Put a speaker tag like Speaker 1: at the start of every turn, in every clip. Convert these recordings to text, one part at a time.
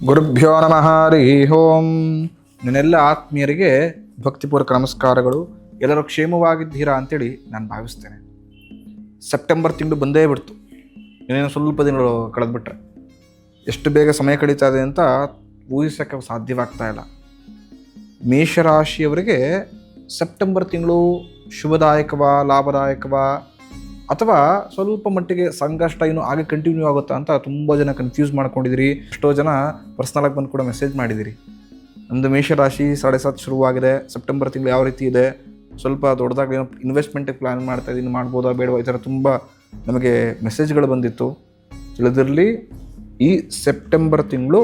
Speaker 1: ಗುರುಭ್ಯೋ ನಮಃ ಹರಿ ಓಂ. ನನ್ನೆಲ್ಲ ಆತ್ಮೀಯರಿಗೆ ಭಕ್ತಿಪೂರ್ವಕ ನಮಸ್ಕಾರಗಳು. ಎಲ್ಲರೂ ಕ್ಷೇಮವಾಗಿದ್ದೀರಾ ಅಂತೇಳಿ ನಾನು ಭಾವಿಸ್ತೇನೆ. ಸೆಪ್ಟೆಂಬರ್ ತಿಂಗಳು ಬಂದೇ ಬಿಡ್ತು. ಇನ್ನೇನು ಸ್ವಲ್ಪ ದಿನಗಳು ಕಳೆದ್ಬಿಟ್ರೆ ಎಷ್ಟು ಬೇಗ ಸಮಯ ಕಳೀತಾ ಇದೆ ಅಂತ ಊಹಿಸೋಕ್ಕೆ ಸಾಧ್ಯವಾಗ್ತಾ ಇಲ್ಲ. ಮೇಷರಾಶಿಯವರಿಗೆ ಸೆಪ್ಟೆಂಬರ್ ತಿಂಗಳು ಶುಭದಾಯಕವಾ, ಲಾಭದಾಯಕವಾ, ಅಥವಾ ಸ್ವಲ್ಪ ಮಟ್ಟಿಗೆ ಸಂಕಷ್ಟ ಇನ್ನೂ ಹಾಗೆ ಕಂಟಿನ್ಯೂ ಆಗುತ್ತಾ ಅಂತ ತುಂಬ ಜನ ಕನ್ಫ್ಯೂಸ್ ಮಾಡ್ಕೊಂಡಿದ್ದೀರಿ. ಎಷ್ಟೋ ಜನ ಪರ್ಸ್ನಲಾಗಿ ಬಂದು ಕೂಡ ಮೆಸೇಜ್ ಮಾಡಿದ್ದೀರಿ. ನಮ್ಮದು ಮೇಷರಾಶಿ 7.5 ಶುರುವಾಗಿದೆ, ಸೆಪ್ಟೆಂಬರ್ ತಿಂಗಳು ಯಾವ ರೀತಿ ಇದೆ, ಸ್ವಲ್ಪ ದೊಡ್ಡದಾಗಿ ಏನೋ ಇನ್ವೆಸ್ಟ್ಮೆಂಟಿಗೆ ಪ್ಲ್ಯಾನ್ ಮಾಡ್ತಾ ಇದ್ದೀನಿ, ಮಾಡ್ಬೋದಾ ಬೇಡವಾ, ಈ ಥರ ತುಂಬ ನಮಗೆ ಮೆಸೇಜ್ಗಳು ಬಂದಿತ್ತು. ತಿಳಿದಿರಲಿ, ಈ ಸೆಪ್ಟೆಂಬರ್ ತಿಂಗಳು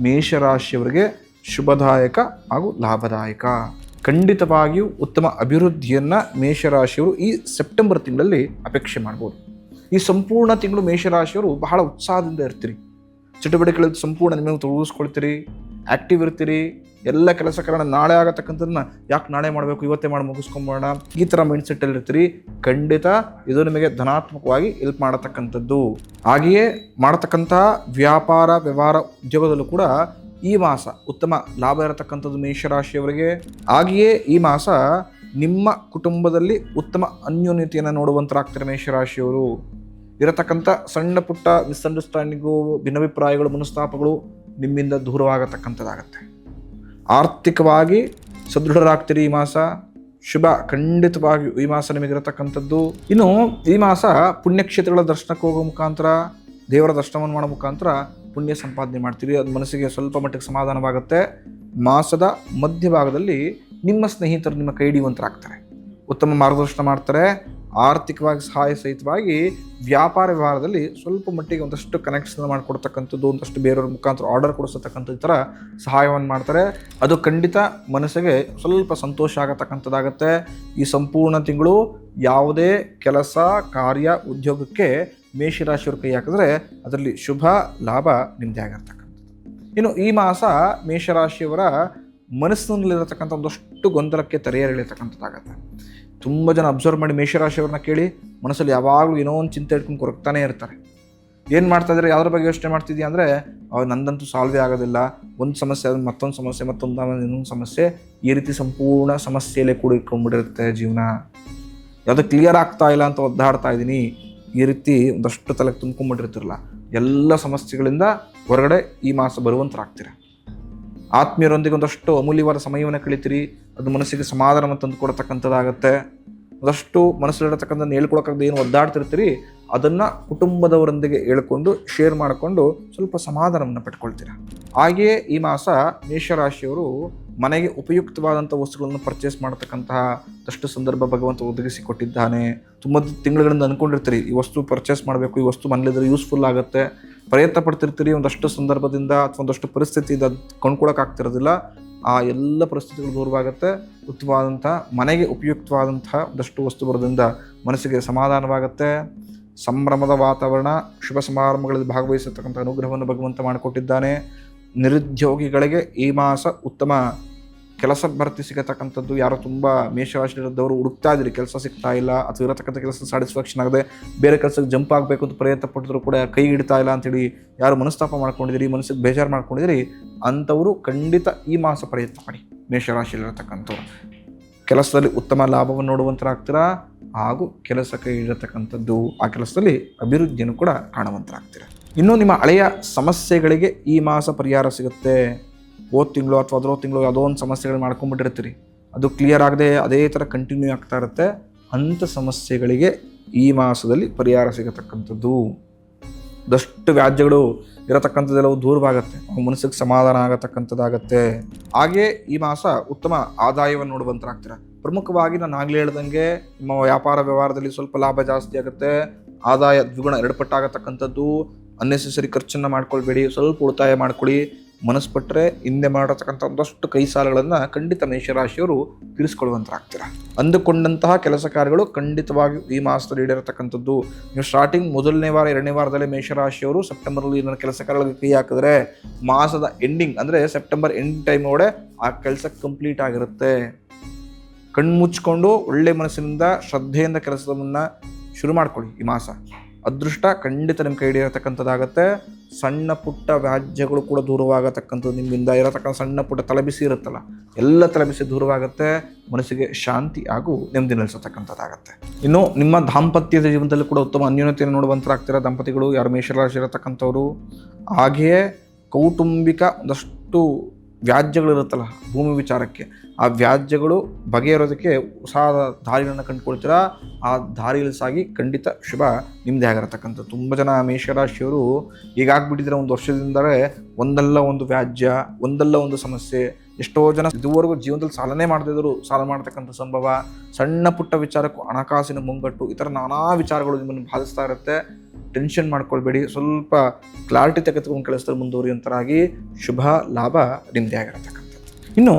Speaker 1: ಮೇಷರಾಶಿಯವರಿಗೆ ಶುಭದಾಯಕ ಹಾಗೂ ಲಾಭದಾಯಕ. ಖಂಡಿತವಾಗಿಯೂ ಉತ್ತಮ ಅಭಿವೃದ್ಧಿಯನ್ನು ಮೇಷರಾಶಿಯವರು ಈ ಸೆಪ್ಟೆಂಬರ್ ತಿಂಗಳಲ್ಲಿ ಅಪೇಕ್ಷೆ ಮಾಡ್ಬೋದು. ಈ ಸಂಪೂರ್ಣ ತಿಂಗಳು ಮೇಷರಾಶಿಯವರು ಬಹಳ ಉತ್ಸಾಹದಿಂದ ಇರ್ತೀರಿ. ಚಟುವಟಿಕೆಗಳಲ್ಲಿ ಸಂಪೂರ್ಣ ನಿಮಗೆ ತೊಡಗಿಸ್ಕೊಳ್ತೀರಿ, ಆ್ಯಕ್ಟಿವ್ ಇರ್ತೀರಿ. ಎಲ್ಲ ಕೆಲಸ ಕಾರಣ ನಾಳೆ ಆಗತಕ್ಕಂಥದ್ದನ್ನ ಯಾಕೆ ನಾಳೆ ಮಾಡಬೇಕು, ಇವತ್ತೇ ಮಾಡಿ ಮುಗಿಸ್ಕೊಂಬೋಣ, ಈ ಥರ ಮೈಂಡ್ಸೆಟ್ಟಲ್ಲಿ ಇರ್ತೀರಿ. ಖಂಡಿತ ಇದು ನಿಮಗೆ ಧನಾತ್ಮಕವಾಗಿ ಹೆಲ್ಪ್ ಮಾಡತಕ್ಕಂಥದ್ದು. ಹಾಗೆಯೇ ಮಾಡತಕ್ಕಂತಹ ವ್ಯಾಪಾರ ವ್ಯವಹಾರ ಉದ್ಯೋಗದಲ್ಲೂ ಕೂಡ ಈ ಮಾಸ ಉತ್ತಮ ಲಾಭ ಇರತಕ್ಕಂಥದ್ದು ಮೇಷರಾಶಿಯವರಿಗೆ. ಹಾಗೆಯೇ ಈ ಮಾಸ ನಿಮ್ಮ ಕುಟುಂಬದಲ್ಲಿ ಉತ್ತಮ ಅನ್ಯೋನ್ಯತೆಯನ್ನು ನೋಡುವಂತರಾಗ್ತಾರೆ ಮೇಷರಾಶಿಯವರು. ಇರತಕ್ಕಂಥ ಸಣ್ಣ ಪುಟ್ಟ ಮಿಸ್ಅಂಡರ್ಸ್ಟ್ಯಾಂಡಿಂಗು, ಭಿನ್ನಾಭಿಪ್ರಾಯಗಳು, ಮನಸ್ತಾಪಗಳು ನಿಮ್ಮಿಂದ ದೂರವಾಗತಕ್ಕಂಥದ್ದಾಗತ್ತೆ. ಆರ್ಥಿಕವಾಗಿ ಸದೃಢರಾಗ್ತೀರಿ ಈ ಮಾಸ. ಶುಭ ಖಂಡಿತವಾಗಿ ಈ ಮಾಸ ನಿಮಗಿರತಕ್ಕಂಥದ್ದು. ಇನ್ನು ಈ ಮಾಸ ಪುಣ್ಯಕ್ಷೇತ್ರಗಳ ದರ್ಶನಕ್ಕೆ ಹೋಗೋ ಮುಖಾಂತರ, ದೇವರ ದರ್ಶನವನ್ನು ಮಾಡೋ ಮುಖಾಂತರ ಪುಣ್ಯ ಸಂಪಾದನೆ ಮಾಡ್ತೀರಿ. ಅದು ಮನಸ್ಸಿಗೆ ಸ್ವಲ್ಪ ಮಟ್ಟಿಗೆ ಸಮಾಧಾನವಾಗುತ್ತೆ. ಮಾಸದ ಮಧ್ಯಭಾಗದಲ್ಲಿ ನಿಮ್ಮ ಸ್ನೇಹಿತರು ನಿಮ್ಮ ಕೈ ಹಿಡಿಯುವಂತರಾಗ್ತಾರೆ, ಉತ್ತಮ ಮಾರ್ಗದರ್ಶನ ಮಾಡ್ತಾರೆ. ಆರ್ಥಿಕವಾಗಿ ಸಹಾಯ ಸಹಿತವಾಗಿ ವ್ಯಾಪಾರ ವ್ಯವಹಾರದಲ್ಲಿ ಸ್ವಲ್ಪ ಮಟ್ಟಿಗೆ ಒಂದಷ್ಟು ಕನೆಕ್ಷನ್ ಮಾಡಿಕೊಡ್ತಕ್ಕಂಥದ್ದು, ಒಂದಷ್ಟು ಬೇರೆಯವ್ರ ಮುಖಾಂತರ ಆರ್ಡರ್ ಕೊಡಿಸತಕ್ಕಂಥ ಈ ಥರ ಸಹಾಯವನ್ನು ಮಾಡ್ತಾರೆ. ಅದು ಖಂಡಿತ ಮನಸ್ಸಿಗೆ ಸ್ವಲ್ಪ ಸಂತೋಷ ಆಗತಕ್ಕಂಥದ್ದಾಗತ್ತೆ. ಈ ಸಂಪೂರ್ಣ ತಿಂಗಳು ಯಾವುದೇ ಕೆಲಸ ಕಾರ್ಯ ಉದ್ಯೋಗಕ್ಕೆ ಮೇಷರಾಶಿಯವ್ರ ಕೈ ಹಾಕಿದ್ರೆ ಅದರಲ್ಲಿ ಶುಭ ಲಾಭ ನಿಮ್ಮದೇ ಆಗಿರ್ತಕ್ಕಂಥದ್ದು. ಇನ್ನು ಈ ಮಾಸ ಮೇಷರಾಶಿಯವರ ಮನಸ್ಸಿನಲ್ಲಿರತಕ್ಕಂಥ ಒಂದಷ್ಟು ಗೊಂದಲಕ್ಕೆ ತೆರೆಯ ಎಳೆಯತಕ್ಕಂಥದ್ದಾಗತ್ತೆ. ತುಂಬ ಜನ ಅಬ್ಸರ್ವ್ ಮಾಡಿ ಮೇಷರಾಶಿಯವ್ರನ್ನ ಕೇಳಿ, ಮನಸ್ಸಲ್ಲಿ ಯಾವಾಗಲೂ ಏನೋ ಒಂದು ಚಿಂತೆ ಇಟ್ಕೊಂಡು ಕೊರಗ್ತಾನೆ ಇರ್ತಾರೆ. ಏನು ಮಾಡ್ತಾಯಿದ್ರೆ, ಯಾವುದ್ರ ಬಗ್ಗೆ ಯೋಚನೆ ಮಾಡ್ತಿದ್ಯಾ ಅಂದರೆ, ನಂದಂತೂ ಸಾಲ್ವೇ ಆಗೋದಿಲ್ಲ, ಒಂದು ಸಮಸ್ಯೆ ಆದ ಮತ್ತೊಂದು ಸಮಸ್ಯೆ, ಮತ್ತೊಂದು ಇನ್ನೊಂದು ಸಮಸ್ಯೆ, ಈ ರೀತಿ ಸಂಪೂರ್ಣ ಸಮಸ್ಯೆಯಲ್ಲೇ ಕೂಡಿಕೊಂಡ್ಬಿಟ್ಟಿರುತ್ತೆ ಜೀವನ. ಯಾವುದೋ ಕ್ಲಿಯರ್ ಆಗ್ತಾ ಇಲ್ಲ ಅಂತ ಒದ್ದಾಡ್ತಾ ಇದ್ದೀನಿ, ಈ ರೀತಿ ಒಂದಷ್ಟು ತಲೆಗೆ ತುಂಬ್ಕೊಂಡ್ಬಿಟ್ಟಿರ್ತಿರಲ್ಲ, ಎಲ್ಲ ಸಮಸ್ಯೆಗಳಿಂದ ಹೊರಗಡೆ ಈ ಮಾಸ ಬರುವಂತರಾಗ್ತೀರ. ಆತ್ಮೀಯರೊಂದಿಗೆ ಒಂದಷ್ಟು ಅಮೂಲ್ಯವಾದ ಸಮಯವನ್ನು ಕಳಿತೀರಿ. ಅದು ಮನಸ್ಸಿಗೆ ಸಮಾಧಾನವನ್ನು ತಂದು ಕೊಡತಕ್ಕಂಥದ್ದಾಗತ್ತೆ. ಒಂದಷ್ಟು ಮನಸ್ಸಲ್ಲಿರತಕ್ಕಂಥದ್ದು ಹೇಳ್ಕೊಳಕ್ಕಾಗದೆ ಏನು ಒದ್ದಾಡ್ತಿರ್ತೀರಿ, ಅದನ್ನು ಕುಟುಂಬದವರೊಂದಿಗೆ ಹೇಳ್ಕೊಂಡು ಶೇರ್ ಮಾಡಿಕೊಂಡು ಸ್ವಲ್ಪ ಸಮಾಧಾನವನ್ನು ಪಡ್ಕೊಳ್ತೀರ. ಹಾಗೆಯೇ ಈ ಮಾಸ ಮೇಷರಾಶಿಯವರು ಮನೆಗೆ ಉಪಯುಕ್ತವಾದಂಥ ವಸ್ತುಗಳನ್ನು ಪರ್ಚೇಸ್ ಮಾಡತಕ್ಕಂತಹ ಒಂದಷ್ಟು ಸಂದರ್ಭ ಭಗವಂತ ಒದಗಿಸಿಕೊಟ್ಟಿದ್ದಾನೆ. ತುಂಬ ತಿಂಗಳುಗಳಿಂದ ಅಂದ್ಕೊಂಡಿರ್ತೀರಿ, ಈ ವಸ್ತು ಪರ್ಚೇಸ್ ಮಾಡಬೇಕು, ಈ ವಸ್ತು ಮನೇಲಿದ್ರೆ ಯೂಸ್ಫುಲ್ ಆಗುತ್ತೆ, ಪ್ರಯತ್ನ ಪಡ್ತಿರ್ತೀರಿ. ಒಂದಷ್ಟು ಸಂದರ್ಭದಿಂದ ಅಥವಾ ಒಂದಷ್ಟು ಪರಿಸ್ಥಿತಿಯಿಂದ ಕೊಂಡ್ಕೊಳಕ್ಕಾಗ್ತಿರೋದಿಲ್ಲ. ಆ ಎಲ್ಲ ಪರಿಸ್ಥಿತಿಗಳು ದೂರವಾಗುತ್ತೆ. ಉತ್ತಮವಾದಂಥ ಮನೆಗೆ ಉಪಯುಕ್ತವಾದಂತಹ ಒಂದಷ್ಟು ವಸ್ತು ಬರೋದ್ರಿಂದ ಮನಸ್ಸಿಗೆ ಸಮಾಧಾನವಾಗುತ್ತೆ. ಸಂಭ್ರಮದ ವಾತಾವರಣ, ಶುಭ ಸಮಾರಂಭಗಳಲ್ಲಿ ಭಾಗವಹಿಸತಕ್ಕಂಥ ಅನುಗ್ರಹವನ್ನು ಭಗವಂತ ಮಾಡಿಕೊಟ್ಟಿದ್ದಾನೆ. ನಿರುದ್ಯೋಗಿಗಳಿಗೆ ಈ ಮಾಸ ಉತ್ತಮ ಕೆಲಸ ಭರ್ತಿ ಸಿಗತಕ್ಕಂಥದ್ದು. ಯಾರೋ ತುಂಬ ಮೇಷರಾಶಿಯಲ್ಲಿದ್ದವರು ಹುಡುಕ್ತಾ ಇದ್ದೀರಿ, ಕೆಲಸ ಸಿಗ್ತಾ ಇಲ್ಲ, ಅಥವಾ ಇರತಕ್ಕಂಥ ಕೆಲಸ ಸ್ಯಾಟಿಸ್ಫ್ಯಾಕ್ಷನ್ ಆಗದೆ ಬೇರೆ ಕೆಲಸಕ್ಕೆ ಜಂಪ್ ಆಗಬೇಕು ಅಂತ ಪ್ರಯತ್ನ ಪಟ್ಟಿದ್ರು ಕೂಡ ಕೈ ಹಿಡಿತಾ ಇಲ್ಲ ಅಂತೇಳಿ ಯಾರು ಮನಸ್ತಾಪ ಮಾಡ್ಕೊಂಡಿದ್ದೀರಿ, ಮನಸ್ಸಿಗೆ ಬೇಜಾರು ಮಾಡ್ಕೊಂಡಿದ್ದೀರಿ, ಅಂಥವರು ಖಂಡಿತ ಈ ಮಾಸ ಪ್ರಯತ್ನ ಮಾಡಿ. ಮೇಷರಾಶಿಯಲ್ಲಿರತಕ್ಕಂಥವ್ರು ಕೆಲಸದಲ್ಲಿ ಉತ್ತಮ ಲಾಭವನ್ನು ನೋಡುವಂತರಾಗ್ತೀರಾ, ಹಾಗೂ ಕೆಲಸಕ್ಕೆ ಇರತಕ್ಕಂಥದ್ದು ಆ ಕೆಲಸದಲ್ಲಿ ಅಭಿವೃದ್ಧಿಯನ್ನು ಕೂಡ ಕಾಣುವಂತರಾಗ್ತೀರ. ಇನ್ನು ನಿಮ್ಮ ಹಳೆಯ ಸಮಸ್ಯೆಗಳಿಗೆ ಈ ಮಾಸ ಪರಿಹಾರ ಸಿಗುತ್ತೆ. ಹೋದ ತಿಂಗಳು ಅಥವಾ ಅದರ ತಿಂಗಳು ಯಾವುದೋ ಒಂದು ಸಮಸ್ಯೆಗಳು ಮಾಡ್ಕೊಂಡ್ಬಿಟ್ಟಿರ್ತೀರಿ, ಅದು ಕ್ಲಿಯರ್ ಆಗದೆ ಅದೇ ಥರ ಕಂಟಿನ್ಯೂ ಆಗ್ತಾ ಇರುತ್ತೆ. ಅಂಥ ಸಮಸ್ಯೆಗಳಿಗೆ ಈ ಮಾಸದಲ್ಲಿ ಪರಿಹಾರ ಸಿಗತಕ್ಕಂಥದ್ದು. ಒಂದಷ್ಟು ವ್ಯಾಜ್ಯಗಳು ಇರತಕ್ಕಂಥದ್ದೆಲ್ಲವೂ ದೂರವಾಗತ್ತೆ, ಮನಸ್ಸಿಗೆ ಸಮಾಧಾನ ಆಗತಕ್ಕಂಥದ್ದಾಗತ್ತೆ. ಹಾಗೆಯೇ ಈ ಮಾಸ ಉತ್ತಮ ಆದಾಯವನ್ನು ನೋಡುವಂತರಾಗ್ತೀರ. ಪ್ರಮುಖವಾಗಿ ನಾನು ಆಗಲೇ ಹೇಳ್ದಂಗೆ ನಿಮ್ಮ ವ್ಯಾಪಾರ ವ್ಯವಹಾರದಲ್ಲಿ ಸ್ವಲ್ಪ ಲಾಭ ಜಾಸ್ತಿ ಆಗುತ್ತೆ, ಆದಾಯ ದ್ವಿಗುಣ 2 ಪಟ್ಟಾಗತಕ್ಕಂಥದ್ದು. ಅನ್ನೆಸೆಸರಿ ಖರ್ಚನ್ನು ಮಾಡ್ಕೊಳ್ಬೇಡಿ, ಸ್ವಲ್ಪ ಉಳಿತಾಯ ಮಾಡ್ಕೊಳ್ಳಿ. ಮನಸ್ಪಟ್ಟರೆ ಹಿಂದೆ ಮಾಡತಕ್ಕಂಥ ಒಂದಷ್ಟು ಕೈ ಸಾಲಗಳನ್ನು ಖಂಡಿತ ಮೇಷರಾಶಿಯವರು ತೀರಿಸ್ಕೊಳ್ಳುವಂತರಾಗ್ತೀರ. ಅಂದುಕೊಂಡಂತಹ ಕೆಲಸ ಕಾರ್ಯಗಳು ಖಂಡಿತವಾಗಿ ಈ ಮಾಸದಲ್ಲಿ ಈಡೇರತಕ್ಕಂಥದ್ದು. ನೀವು ಸ್ಟಾರ್ಟಿಂಗ್ 1ನೇ ವಾರ 2ನೇ ವಾರದಲ್ಲೇ ಮೇಷರಾಶಿಯವರು ಸೆಪ್ಟೆಂಬರ್ನಲ್ಲಿ ನನ್ನ ಕೆಲಸ ಕಾರ್ಯಗಳಿಗೆ ಕೈ ಹಾಕಿದ್ರೆ ಮಾಸದ ಎಂಡಿಂಗ್ ಅಂದರೆ ಸೆಪ್ಟೆಂಬರ್ ಎಂಡ್ ಟೈಮ್ ಒಳಗಡೆ ಆ ಕೆಲಸ ಕಂಪ್ಲೀಟ್ ಆಗಿರುತ್ತೆ. ಕಣ್ಮುಚ್ಕೊಂಡು ಒಳ್ಳೆ ಮನಸ್ಸಿನಿಂದ ಶ್ರದ್ಧೆಯಿಂದ ಕೆಲಸವನ್ನು ಶುರು ಮಾಡ್ಕೊಳ್ಳಿ. ಈ ಮಾಸ ಅದೃಷ್ಟ ಖಂಡಿತ ನಿಮ್ಮ ಕೈ ಹಿಡಿಯತಕ್ಕಂಥದ್ದಾಗತ್ತೆ. ಸಣ್ಣ ಪುಟ್ಟ ವ್ಯಾಜ್ಯಗಳು ಕೂಡ ದೂರವಾಗತಕ್ಕಂಥದ್ದು, ನಿಮ್ಮಿಂದ ಇರತಕ್ಕಂಥ ಸಣ್ಣ ಪುಟ್ಟ ತಲೆಬಿಸಿ ಇರುತ್ತಲ್ಲ, ಎಲ್ಲ ತಲೆಬಿಸಿ ದೂರವಾಗುತ್ತೆ. ಮನಸ್ಸಿಗೆ ಶಾಂತಿ ಹಾಗೂ ನೆಮ್ಮದಿ ನೆಲೆಸತಕ್ಕಂಥದ್ದಾಗತ್ತೆ. ಇನ್ನು ನಿಮ್ಮ ದಾಂಪತ್ಯದ ಜೀವನದಲ್ಲಿ ಕೂಡ ಉತ್ತಮ ಅನ್ಯೋನ್ಯತೆಯನ್ನು ನೋಡುವಂತರಾಗ್ತೀರ ದಂಪತಿಗಳು, ಯಾರು ಮೇಷರಾಶಿ ಇರತಕ್ಕಂಥವ್ರು. ಹಾಗೆಯೇ ಕೌಟುಂಬಿಕ ಒಂದಷ್ಟು ವ್ಯಾಜ್ಯಗಳಿರುತ್ತಲ್ಲ ಭೂಮಿ ವಿಚಾರಕ್ಕೆ, ಆ ವ್ಯಾಜ್ಯಗಳು ಬಗೆಹರೋದಕ್ಕೆ ಹೊಸ ದಾರಿಗಳನ್ನು ಕಂಡುಕೊಳ್ತೀರಾ. ಆ ದಾರಿಯಲ್ಲಿ ಸಾಗಿ ಖಂಡಿತ ಶುಭ ನಿಮ್ಮದೇ ಆಗಿರತಕ್ಕಂಥದ್ದು. ತುಂಬ ಜನ ಮೇಷರಾಶಿಯವರು ಈಗಾಗ್ಬಿಟ್ಟಿದ್ರೆ ಒಂದು ವರ್ಷದಿಂದಲೇ ಒಂದಲ್ಲ ಒಂದು ವ್ಯಾಜ್ಯ, ಒಂದಲ್ಲ ಒಂದು ಸಮಸ್ಯೆ. ಎಷ್ಟೋ ಜನ ಇದುವರೆಗೂ ಜೀವನದಲ್ಲಿ ಸಾಲನೇ ಮಾಡದಿದ್ದರು ಸಾಲ ಮಾಡ್ತಕ್ಕಂಥ ಸಂಭವ, ಸಣ್ಣ ಪುಟ್ಟ ವಿಚಾರಕ್ಕೂ ಹಣಕಾಸಿನ ಮುಂಗಟ್ಟು, ಈ ಥರ ನಾನಾ ವಿಚಾರಗಳು ನಿಮ್ಮನ್ನು ಬಾಧಿಸ್ತಾ ಇರುತ್ತೆ. ಟೆನ್ಷನ್ ಮಾಡ್ಕೊಳ್ಬೇಡಿ, ಸ್ವಲ್ಪ ಕ್ಲಾರಿಟಿ ತೆಗೆದುಕೊಂಡು ಕೆಲಸದಲ್ಲಿ ಮುಂದುವರಿಯುವಂತರಾಗಿ ಶುಭ ಲಾಭ ನಿಮ್ಮದೇ ಆಗಿರತಕ್ಕಂಥದ್ದು. ಇನ್ನು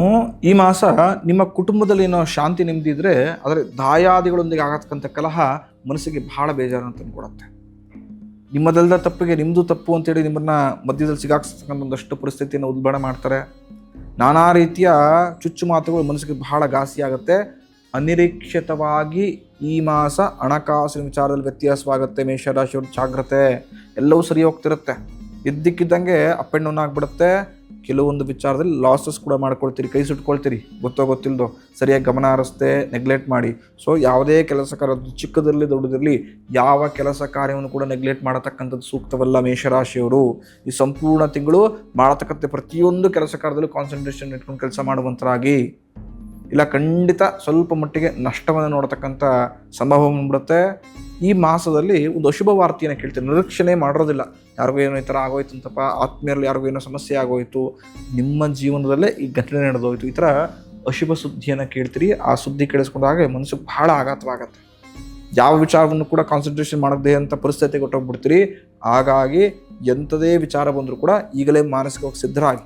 Speaker 1: ಈ ಮಾಸ ನಿಮ್ಮ ಕುಟುಂಬದಲ್ಲಿ ಏನೋ ಶಾಂತಿ ನೆಮ್ಮದಿ ಇದ್ದರೆ, ಆದರೆ ದಾಯಾದಿಗಳೊಂದಿಗೆ ಆಗತಕ್ಕಂಥ ಕಲಹ ಮನಸ್ಸಿಗೆ ಬಹಳ ಬೇಜಾರನ್ನು ತಂದುಕೊಡುತ್ತೆ. ನಿಮ್ಮದಲ್ಲದ ತಪ್ಪಿಗೆ ನಿಮ್ಮದು ತಪ್ಪು ಅಂತೇಳಿ ನಿಮ್ಮನ್ನು ಮಧ್ಯದಲ್ಲಿ ಸಿಗಾಕ್ಸ್ತಕ್ಕಂಥ ಒಂದಷ್ಟು ಪರಿಸ್ಥಿತಿಯನ್ನು ಉದ್ಭವಣೆ ಮಾಡ್ತಾರೆ. ನಾನಾ ರೀತಿಯ ಚುಚ್ಚು ಮಾತುಗಳು ಮನಸ್ಸಿಗೆ ಬಹಳ ಘಾಸಿ ಆಗುತ್ತೆ. ಅನಿರೀಕ್ಷಿತವಾಗಿ ಈ ಮಾಸ ಹಣಕಾಸಿನ ವಿಚಾರದಲ್ಲಿ ವ್ಯತ್ಯಾಸವಾಗುತ್ತೆ. ಮೇಷರಾಶಿಯವ್ರ ಜಾಗ್ರತೆ, ಎಲ್ಲವೂ ಸರಿ ಹೋಗ್ತಿರುತ್ತೆ, ಇದ್ದಕ್ಕಿದ್ದಂಗೆ ಅಪ್ ಆ್ಯಂಡ್ ಡೌನ್ ಆಗಿಬಿಡುತ್ತೆ. ಕೆಲವೊಂದು ವಿಚಾರದಲ್ಲಿ ಲಾಸಸ್ ಕೂಡ ಮಾಡ್ಕೊಳ್ತೀರಿ, ಕೈ ಸುಟ್ಕೊಳ್ತೀರಿ, ಗೊತ್ತಿಲ್ಲದೋ ಸರಿಯಾಗಿ ಗಮನ ಹರಿಸದೆ ನೆಗ್ಲೆಕ್ಟ್ ಮಾಡಿ. ಸೊ ಯಾವುದೇ ಕೆಲಸ ಕಾರ್ಯ, ಚಿಕ್ಕದಿರಲಿ ದೊಡ್ಡದಿರಲಿ, ಯಾವ ಕೆಲಸ ಕಾರ್ಯವನ್ನು ಕೂಡ ನೆಗ್ಲೆಕ್ಟ್ ಮಾಡತಕ್ಕಂಥದ್ದು ಸೂಕ್ತವಲ್ಲ. ಮೇಷರಾಶಿಯವರು ಈ ಸಂಪೂರ್ಣ ತಿಂಗಳು ಮಾಡತಕ್ಕಂಥ ಪ್ರತಿಯೊಂದು ಕೆಲಸ ಕಾರ್ಯದಲ್ಲೂ ಕಾನ್ಸಂಟ್ರೇಷನ್ ಇಟ್ಕೊಂಡು ಕೆಲಸ ಮಾಡುವಂತರಾಗಿ, ಇಲ್ಲ ಖಂಡಿತ ಸ್ವಲ್ಪ ಮಟ್ಟಿಗೆ ನಷ್ಟವನ್ನು ನೋಡತಕ್ಕಂಥ ಸಂಭವ ಬಂದ್ಬಿಡುತ್ತೆ. ಈ ಮಾಸದಲ್ಲಿ ಒಂದು ಅಶುಭ ವಾರ್ತೆಯನ್ನು ಕೇಳ್ತೀರಿ, ನಿರೀಕ್ಷಣೆ ಮಾಡಿರೋದಿಲ್ಲ. ಯಾರಿಗೂ ಏನೋ ಈ ಥರ ಆಗೋಯ್ತು ಅಂತಪ್ಪ, ಆತ್ಮೀಯರಲ್ಲಿ ಯಾರಿಗೂ ಏನೋ ಸಮಸ್ಯೆ ಆಗೋಯ್ತು, ನಿಮ್ಮ ಜೀವನದಲ್ಲೇ ಈ ಘಟನೆ ನಡೆದೋಯ್ತು, ಈ ಥರ ಅಶುಭ ಸುದ್ದಿಯನ್ನು ಕೇಳ್ತೀರಿ. ಆ ಸುದ್ದಿ ಕೇಳಿಸ್ಕೊಂಡಾಗ ಮನಸ್ಸಿಗೆ ಬಹಳ ಆಘಾತವಾಗತ್ತೆ. ಯಾವ ವಿಚಾರವನ್ನು ಕೂಡ ಕಾನ್ಸಂಟ್ರೇಷನ್ ಮಾಡದೆ ಅಂತ ಪರಿಸ್ಥಿತಿಗೆ ಹೊಟ್ಟೋಗ್ಬಿಡ್ತೀರಿ. ಹಾಗಾಗಿ ಎಂಥದೇ ವಿಚಾರ ಬಂದರೂ ಕೂಡ ಈಗಲೇ ಮಾನಸಿಕವಾಗಿ ಸಿದ್ಧರಾಗಿ,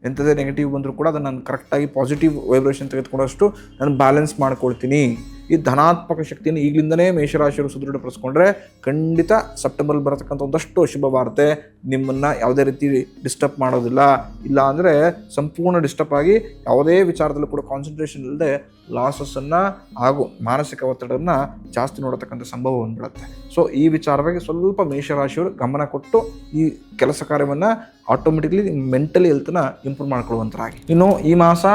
Speaker 1: ಎಂಥದೇ ನೆಗೆಟಿವ್ ಬಂದರೂ ಕೂಡ ಅದನ್ನು ನಾನು ಕರೆಕ್ಟಾಗಿ ಪಾಸಿಟಿವ್ ವೈಬ್ರೇಷನ್ ತೆಗೆದುಕೊಂಡಷ್ಟು ನಾನು ಬ್ಯಾಲೆನ್ಸ್ ಮಾಡ್ಕೊಳ್ತೀನಿ. ಈ ಧನಾತ್ಮಕ ಶಕ್ತಿಯನ್ನು ಈಗಲಿಂದನೇ ಮೇಷರಾಶಿಯವರು ಸುದೃಢಪಡಿಸ್ಕೊಂಡ್ರೆ ಖಂಡಿತ ಸೆಪ್ಟೆಂಬರಲ್ಲಿ ಬರತಕ್ಕಂಥ ಒಂದಷ್ಟು ಶುಭ ವಾರ್ತೆ ನಿಮ್ಮನ್ನು ಯಾವುದೇ ರೀತಿ ಡಿಸ್ಟರ್ಬ್ ಮಾಡೋದಿಲ್ಲ. ಇಲ್ಲ ಅಂದರೆ ಸಂಪೂರ್ಣ ಡಿಸ್ಟರ್ಬ್ ಆಗಿ ಯಾವುದೇ ವಿಚಾರದಲ್ಲೂ ಕೂಡ ಕಾನ್ಸಂಟ್ರೇಷನ್ ಇಲ್ಲದೆ ಲಾಸಸ್ಸನ್ನು ಹಾಗೂ ಮಾನಸಿಕ ಒತ್ತಡವನ್ನು ಜಾಸ್ತಿ ನೋಡತಕ್ಕಂಥ ಸಂಭವ ಬಂದ್ಬಿಡುತ್ತೆ. ಸೊ ಈ ವಿಚಾರವಾಗಿ ಸ್ವಲ್ಪ ಮೇಷರಾಶಿಯವರು ಗಮನ ಕೊಟ್ಟು ಈ ಕೆಲಸ ಕಾರ್ಯವನ್ನು ಆಟೋಮೆಟಿಕ್ಲಿ ಮೆಂಟಲಿ ಹೆಲ್ತನ್ನು ಇಂಪ್ರೂವ್ ಮಾಡ್ಕೊಳ್ಳುವಂತರಾಗಿ. ಇನ್ನು ಈ ಮಾಸ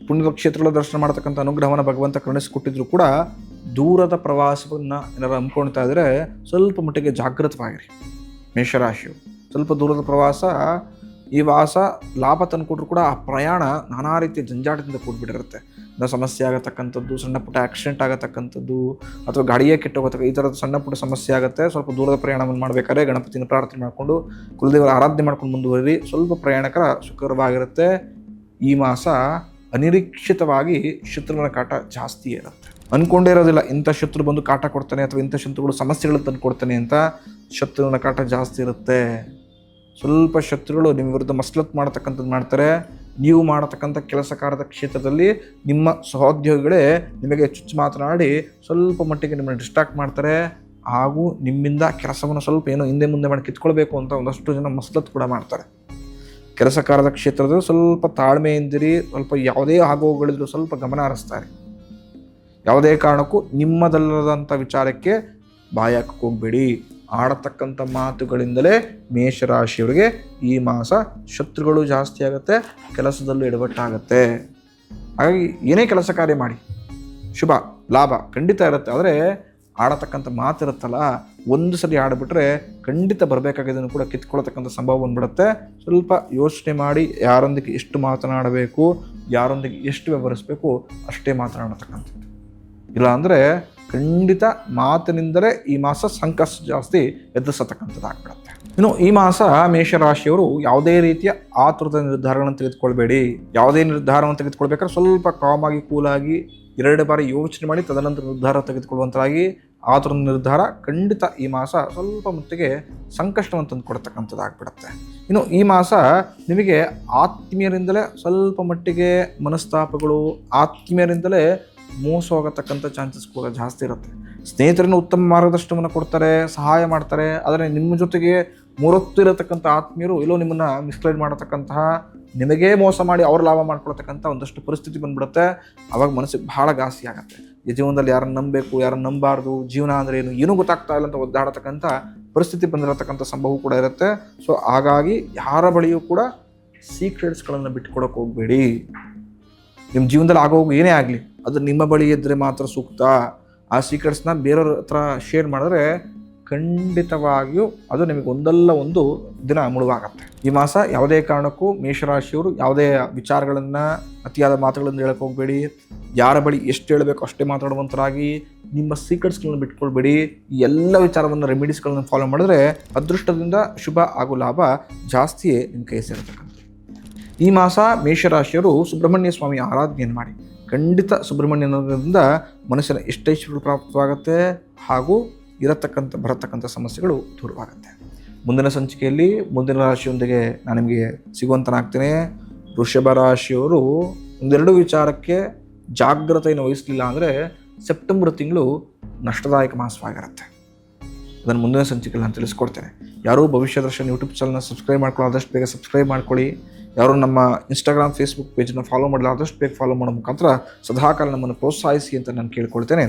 Speaker 1: ಪುಣ್ಯದ ಕ್ಷೇತ್ರಗಳ ದರ್ಶನ ಮಾಡ್ತಕ್ಕಂಥ ಅನುಗ್ರಹವನ್ನು ಭಗವಂತ ಕರುಣಿಸಿಕೊಟ್ಟಿದ್ರು ಕೂಡ ದೂರದ ಪ್ರವಾಸವನ್ನು ಏನಾರು ಹಮ್ಮಿಕೊಳ್ತಾ ಇದ್ದರೆ ಸ್ವಲ್ಪ ಮಟ್ಟಿಗೆ ಜಾಗೃತವಾಗಿರಿ ಮೇಷರಾಶಿಯವರು. ಸ್ವಲ್ಪ ದೂರದ ಪ್ರವಾಸ ಈ ಮಾಸ ಲಾಭ ತಂದುಕೊಟ್ರು ಕೂಡ ಆ ಪ್ರಯಾಣ ನಾನಾ ರೀತಿಯ ಜಂಜಾಟದಿಂದ ಕೂಡ್ಬಿಟ್ಟಿರುತ್ತೆ. ಸಮಸ್ಯೆ ಆಗತಕ್ಕಂಥದ್ದು, ಸಣ್ಣ ಪುಟ್ಟ ಆಕ್ಸಿಡೆಂಟ್ ಆಗತಕ್ಕಂಥದ್ದು, ಅಥವಾ ಗಾಡಿಯೇ ಕೆಟ್ಟೋಗತಕ್ಕ ಈ ಥರದ ಸಣ್ಣ ಪುಟ್ಟ ಸಮಸ್ಯೆ ಆಗುತ್ತೆ. ಸ್ವಲ್ಪ ದೂರದ ಪ್ರಯಾಣವನ್ನು ಮಾಡಬೇಕಾದ್ರೆ ಗಣಪತಿನ ಪ್ರಾರ್ಥನೆ ಮಾಡಿಕೊಂಡು ಕುಲದೇವರ ಆರಾಧನೆ ಮಾಡ್ಕೊಂಡು ಮುಂದುವರಿ. ಸ್ವಲ್ಪ ಪ್ರಯಾಣಕರ ಸುಖಕರವಾಗಿರುತ್ತೆ. ಈ ಮಾಸ ಅನಿರೀಕ್ಷಿತವಾಗಿ ಶತ್ರುಗಳ ಕಾಟ ಜಾಸ್ತಿ ಇರುತ್ತೆ. ಅಂದ್ಕೊಂಡೇ ಇರೋದಿಲ್ಲ ಇಂಥ ಶತ್ರು ಬಂದು ಕಾಟ ಕೊಡ್ತಾನೆ ಅಥವಾ ಇಂಥ ಶತ್ರುಗಳು ಸಮಸ್ಯೆಗಳು ತಂದು ಕೊಡ್ತಾನೆ ಅಂತ. ಶತ್ರುಗಳ ಕಾಟ ಜಾಸ್ತಿ ಇರುತ್ತೆ. ಸ್ವಲ್ಪ ಶತ್ರುಗಳು ನಿಮ್ಮ ವಿರುದ್ಧ ಮಸಲತ್ತು ಮಾಡ್ತಕ್ಕಂಥದ್ದು ಮಾಡ್ತಾರೆ. ನೀವು ಮಾಡತಕ್ಕಂಥ ಕೆಲಸ ಕಾರ್ಯದ ಕ್ಷೇತ್ರದಲ್ಲಿ ನಿಮ್ಮ ಸಹೋದ್ಯೋಗಿಗಳೇ ನಿಮಗೆ ಚುಚ್ಚು ಮಾತನಾಡಿ ಸ್ವಲ್ಪ ಮಟ್ಟಿಗೆ ನಿಮ್ಮನ್ನು ಡಿಸ್ಟ್ರಾಕ್ಟ್ ಮಾಡ್ತಾರೆ. ಹಾಗೂ ನಿಮ್ಮಿಂದ ಕೆಲಸವನ್ನು ಸ್ವಲ್ಪ ಏನೋ ಹಿಂದೆ ಮುಂದೆ ಮಾಡಿ ಕಿತ್ಕೊಳ್ಬೇಕು ಅಂತ ಒಂದಷ್ಟು ಜನ ಮಸಲತ್ತು ಕೂಡ ಮಾಡ್ತಾರೆ. ಕೆಲಸ ಕಾರ್ಯದ ಕ್ಷೇತ್ರದಲ್ಲಿ ಸ್ವಲ್ಪ ತಾಳ್ಮೆಯಿಂದಿರಿ. ಸ್ವಲ್ಪ ಯಾವುದೇ ಆಗೋಗಳಿದ್ರು ಸ್ವಲ್ಪ ಗಮನ ಹರಿಸ್ತಾರೆ. ಯಾವುದೇ ಕಾರಣಕ್ಕೂ ನಿಮ್ಮದಲ್ಲದಂಥ ವಿಚಾರಕ್ಕೆ ಬಾಯಿ ಹಾಕಕ್ಕೆ ಹೋಗಬೇಡಿ. ಆಡತಕ್ಕಂಥ ಮಾತುಗಳಿಂದಲೇ ಮೇಷರಾಶಿಯವರಿಗೆ ಈ ಮಾಸ ಶತ್ರುಗಳು ಜಾಸ್ತಿ ಆಗುತ್ತೆ, ಕೆಲಸದಲ್ಲೂ ಎಡವಟ್ಟಾಗತ್ತೆ. ಹಾಗಾಗಿ ಏನೇ ಕೆಲಸ ಕಾರ್ಯ ಮಾಡಿ ಶುಭ ಲಾಭ ಖಂಡಿತ ಇರುತ್ತೆ. ಆದರೆ ಆಡತಕ್ಕಂಥ ಮಾತಿರುತ್ತಲ್ಲ, ಒಂದು ಸರಿ ಆಡಿಬಿಟ್ರೆ ಖಂಡಿತ ಬರಬೇಕಾಗಿದ್ದನ್ನು ಕೂಡ ಕಿತ್ಕೊಳ್ತಕ್ಕಂಥ ಸಂಭವ ಬಂದ್ಬಿಡುತ್ತೆ. ಸ್ವಲ್ಪ ಯೋಚನೆ ಮಾಡಿ ಯಾರೊಂದಿಗೆ ಎಷ್ಟು ಮಾತನಾಡಬೇಕು, ಯಾರೊಂದಿಗೆ ಎಷ್ಟು ವ್ಯವಹರಿಸಬೇಕು ಅಷ್ಟೇ ಮಾತನಾಡತಕ್ಕಂಥದ್ದು. ಇಲ್ಲ ಅಂದರೆ ಖಂಡಿತ ಮಾತಿನಿಂದಲೇ ಈ ಮಾಸ ಸಂಕಷ್ಟ ಜಾಸ್ತಿ ಎದುರಿಸತಕ್ಕಂಥದ್ದಾಗ್ಬಿಡುತ್ತೆ. ಇನ್ನು ಈ ಮಾಸ ಮೇಷರಾಶಿಯವರು ಯಾವುದೇ ರೀತಿಯ ಆತುರದ ನಿರ್ಧಾರಗಳನ್ನು ತೆಗೆದುಕೊಳ್ಬೇಡಿ. ಯಾವುದೇ ನಿರ್ಧಾರವನ್ನು ತೆಗೆದುಕೊಳ್ಬೇಕಾದ್ರೆ ಸ್ವಲ್ಪ ಕಾಮಾಗಿ ಕೂಲಾಗಿ 2 ಬಾರಿ ಯೋಚನೆ ಮಾಡಿ ತದನಂತರ ನಿರ್ಧಾರ ತೆಗೆದುಕೊಳ್ಳುವಂತಾಗಿ. ಆತುರ ನಿರ್ಧಾರ ಖಂಡಿತ ಈ ಮಾಸ ಸ್ವಲ್ಪ ಮಟ್ಟಿಗೆ ಸಂಕಷ್ಟವನ್ನು ತಂದು ಕೊಡ್ತಕ್ಕಂಥದ್ದಾಗ್ಬಿಡುತ್ತೆ. ಇನ್ನು ಈ ಮಾಸ ನಿಮಗೆ ಆತ್ಮೀಯರಿಂದಲೇ ಸ್ವಲ್ಪ ಮಟ್ಟಿಗೆ ಮನಸ್ತಾಪಗಳು, ಆತ್ಮೀಯರಿಂದಲೇ ಮೋಸ ಹೋಗತಕ್ಕಂಥ ಚಾನ್ಸಸ್ ಕೂಡ ಜಾಸ್ತಿ ಇರುತ್ತೆ. ಸ್ನೇಹಿತರನ್ನು ಉತ್ತಮ ಮಾರ್ಗದರ್ಶನವನ್ನು ಕೊಡ್ತಾರೆ, ಸಹಾಯ ಮಾಡ್ತಾರೆ. ಆದರೆ ನಿಮ್ಮ ಜೊತೆಗೆ ಮೂರೊತ್ತು ಇರತಕ್ಕಂಥ ಆತ್ಮೀಯರು ಎಲ್ಲೋ ನಿಮ್ಮನ್ನು ಮಿಸ್ಗೈಡ್ ಮಾಡತಕ್ಕಂತಹ, ನಿಮಗೇ ಮೋಸ ಮಾಡಿ ಅವ್ರ ಲಾಭ ಮಾಡ್ಕೊಳ್ತಕ್ಕಂಥ ಒಂದಷ್ಟು ಪರಿಸ್ಥಿತಿ ಬಂದ್ಬಿಡುತ್ತೆ. ಆವಾಗ ಮನಸ್ಸಿಗೆ ಬಹಳ ಘಾಸಿ ಆಗುತ್ತೆ. ಈ ಜೀವನದಲ್ಲಿ ಯಾರನ್ನು ನಂಬಬೇಕು, ಯಾರನ್ನು ನಂಬಾರ್ದು, ಜೀವನ ಅಂದರೆ ಏನೂ ಗೊತ್ತಾಗ್ತಾ ಇಲ್ಲ ಅಂತ ಒದ್ದಾಡತಕ್ಕಂಥ ಪರಿಸ್ಥಿತಿ ಬಂದಿರತಕ್ಕಂಥ ಸಂಭವ ಕೂಡ ಇರುತ್ತೆ. ಸೊ ಹಾಗಾಗಿ ಯಾರ ಬಳಿಯೂ ಕೂಡ ಸೀಕ್ರೆಟ್ಸ್ಗಳನ್ನು ಬಿಟ್ಕೊಡಕ್ಕೆ ಹೋಗಬೇಡಿ. ನಿಮ್ಮ ಜೀವನದಲ್ಲಿ ಆಗೋಗು ಏನೇ ಆಗಲಿ ಅದು ನಿಮ್ಮ ಬಳಿ ಇದ್ದರೆ ಮಾತ್ರ ಸೂಕ್ತ. ಆ ಸೀಕ್ರೆಟ್ಸ್ನ ಬೇರೆಯವ್ರ ಹತ್ರ ಶೇರ್ ಮಾಡಿದ್ರೆ ಖಂಡಿತವಾಗಿಯೂ ಅದು ನಿಮಗೆ ಒಂದಲ್ಲ ಒಂದು ದಿನ ಮುಳುವಾಗತ್ತೆ. ಈ ಮಾಸ ಯಾವುದೇ ಕಾರಣಕ್ಕೂ ಮೇಷರಾಶಿಯವರು ಯಾವುದೇ ವಿಚಾರಗಳನ್ನು ಅತಿಯಾದ ಮಾತುಗಳನ್ನು ಹೇಳಕ್ಕೆ ಹೋಗಬೇಡಿ. ಯಾರ ಬಳಿ ಎಷ್ಟು ಹೇಳಬೇಕು ಅಷ್ಟೇ ಮಾತಾಡುವಂತರಾಗಿ ನಿಮ್ಮ ಸೀಕ್ರೆಟ್ಸ್ಗಳನ್ನು ಬಿಟ್ಕೊಳ್ಬೇಡಿ. ಈ ಎಲ್ಲ ವಿಚಾರವನ್ನು ರೆಮಿಡೀಸ್ಗಳನ್ನು ಫಾಲೋ ಮಾಡಿದ್ರೆ ಅದೃಷ್ಟದಿಂದ ಶುಭ ಹಾಗೂ ಲಾಭ ಜಾಸ್ತಿಯೇ ನಿಮ್ಮ ಕೈ ಸೇರತಕ್ಕಂಥ. ಈ ಮಾಸ ಮೇಷರಾಶಿಯವರು ಸುಬ್ರಹ್ಮಣ್ಯ ಸ್ವಾಮಿ ಆರಾಧನೆಯನ್ನು ಮಾಡಿ. ಖಂಡಿತ ಸುಬ್ರಹ್ಮಣ್ಯನಿಂದ ಮನುಷ್ಯನ ಎಷ್ಟೈಶ್ವರ್ಯ ಪ್ರಾಪ್ತವಾಗುತ್ತೆ ಹಾಗೂ ಬರತಕ್ಕಂಥ ಸಮಸ್ಯೆಗಳು ದೂರವಾಗುತ್ತೆ. ಮುಂದಿನ ಸಂಚಿಕೆಯಲ್ಲಿ ಮುಂದಿನ ರಾಶಿಯೊಂದಿಗೆ ನಾನು ನಿಮಗೆ ಸಿಗುವಂತನಾಗ್ತೇನೆ. ವೃಷಭ ರಾಶಿಯವರು ಒಂದೆರಡು ವಿಚಾರಕ್ಕೆ ಜಾಗ್ರತೆಯನ್ನು ವಹಿಸಲಿಲ್ಲ ಅಂದರೆ ಸೆಪ್ಟೆಂಬರ್ ತಿಂಗಳು ನಷ್ಟದಾಯಕ ಮಾಸವಾಗಿರುತ್ತೆ. ಅದನ್ನು ಮುಂದಿನ ಸಂಚಿಕೆಯಲ್ಲಿ ನಾನು ತಿಳಿಸ್ಕೊಡ್ತೇನೆ. ಯಾರೂ ಭವಿಷ್ಯ ದರ್ಶನ್ ಯೂಟ್ಯೂಬ್ ಚಾನಲ್ನ ಸಬ್ಸ್ಕ್ರೈಬ್ ಮಾಡ್ಕೊಳ್ಳೋ ಆದಷ್ಟು ಬೇಗ ಸಬ್ಸ್ಕ್ರೈಬ್ ಮಾಡ್ಕೊಳ್ಳಿ. ಯಾರು ನಮ್ಮ ಇನ್ಸ್ಟಾಗ್ರಾಮ್ ಫೇಸ್ಬುಕ್ ಪೇಜನ್ನು ಫಾಲೋ ಮಾಡಲ್ಲ ಆದಷ್ಟು ಬೇಗ ಫಾಲೋ ಮಾಡೋ ಮುಖಾಂತರ ಸದಾಕಾಲ ನಮ್ಮನ್ನು ಪ್ರೋತ್ಸಾಹಿಸಿ ಅಂತ ನಾನು ಕೇಳ್ಕೊಳ್ತೇನೆ.